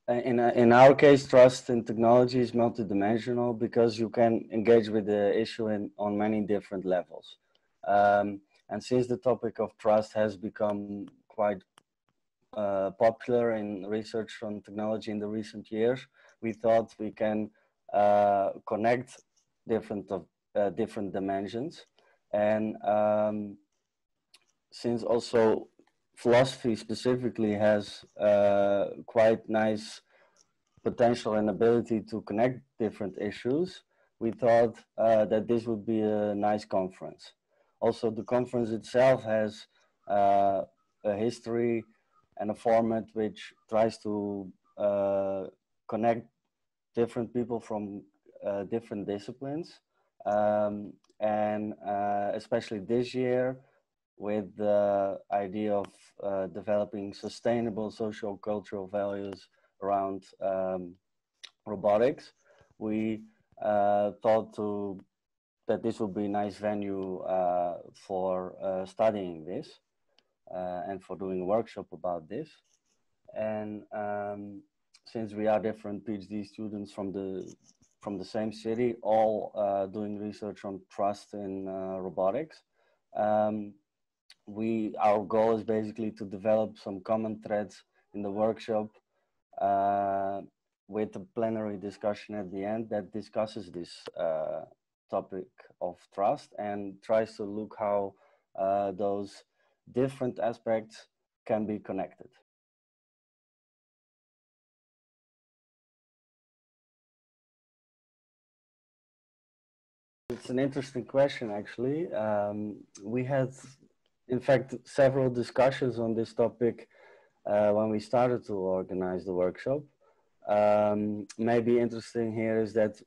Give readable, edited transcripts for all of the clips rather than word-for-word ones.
in our case, trust in technology is multidimensional because you can engage with the issue on many different levels. And since the topic of trust has become quite popular in research on technology in the recent years, we thought we can connect different dimensions. And since also philosophy specifically has quite nice potential and ability to connect different issues, we thought that this would be a nice conference. Also, the conference itself has a history and a format which tries to connect different people from different disciplines. And especially this year, with the idea of developing sustainable social cultural values around robotics, we thought that this would be a nice venue for studying this and for doing a workshop about this. And since we are different PhD students from the same city, all doing research on trust in robotics, our goal is basically to develop some common threads in the workshop with a plenary discussion at the end that discusses this topic of trust and tries to look how those different aspects can be connected. It's an interesting question, actually. We had, in fact, several discussions on this topic when we started to organize the workshop. Maybe interesting here is that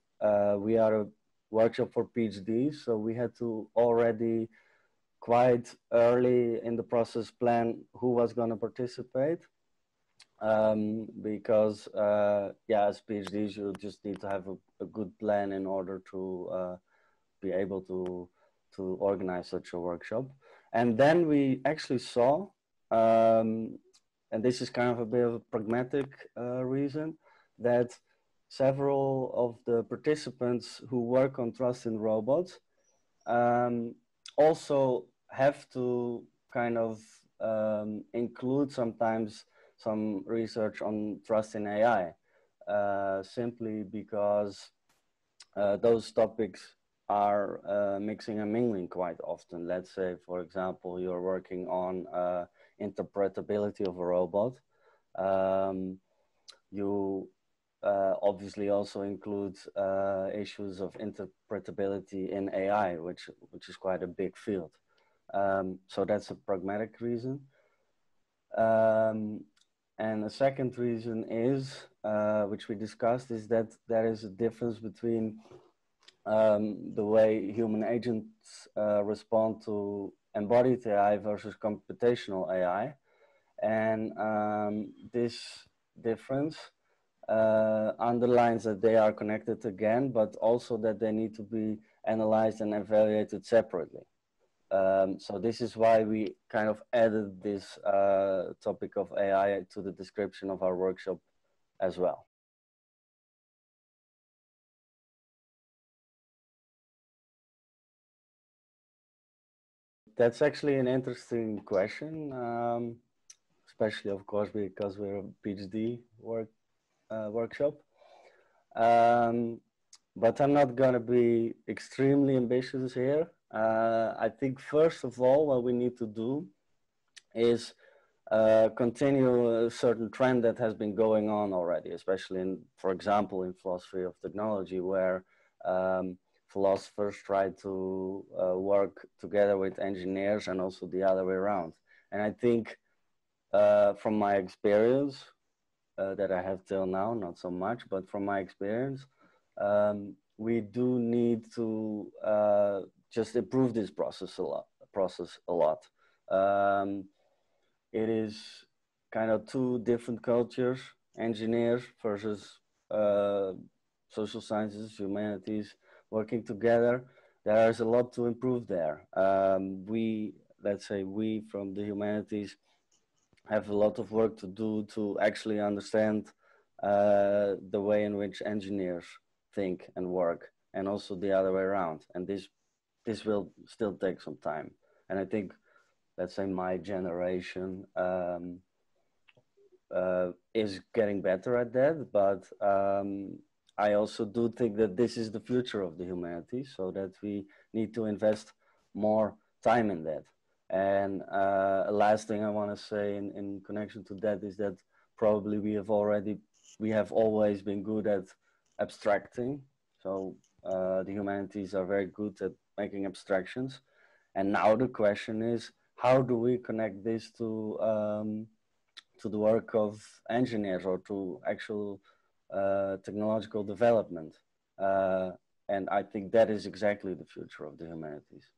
we are a workshop for PhDs, so we had to already quite early in the process plan who was going to participate. Because yeah, as PhDs, you just need to have a good plan in order to be able to organize such a workshop. And then we actually saw, and this is kind of a bit of a pragmatic reason, that several of the participants who work on trust in robots also have to kind of include sometimes some research on trust in AI, simply because those topics are mixing and mingling quite often. Let's say, for example, you're working on interpretability of a robot. You obviously also include issues of interpretability in AI, which is quite a big field. So that's a pragmatic reason. And the second reason is, which we discussed, is that there is a difference between the way human agents respond to embodied AI versus computational AI. And this difference underlines that they are connected again, but also that they need to be analyzed and evaluated separately. So this is why we kind of added this topic of AI to the description of our workshop as well. That's actually an interesting question, especially, of course, because we're a PhD workshop. But I'm not going to be extremely ambitious here. I think, first of all, what we need to do is continue a certain trend that has been going on already, especially in, for example, in philosophy of technology, where philosophers try to work together with engineers and also the other way around. And I think from my experience that I have till now, not so much, but from my experience, we do need to just improve this process a lot. It is kind of two different cultures, engineers versus social sciences, humanities, working together. There is a lot to improve there. Let's say we from the humanities have a lot of work to do to actually understand the way in which engineers think and work, and also the other way around. And this will still take some time. And I think, let's say, my generation is getting better at that, but I also do think that this is the future of the humanities, so that we need to invest more time in that. And last thing I want to say in connection to that is that probably we have always been good at abstracting. So the humanities are very good at making abstractions. And now the question is, how do we connect this to the work of engineers or to actual technological development? And I think that is exactly the future of the humanities.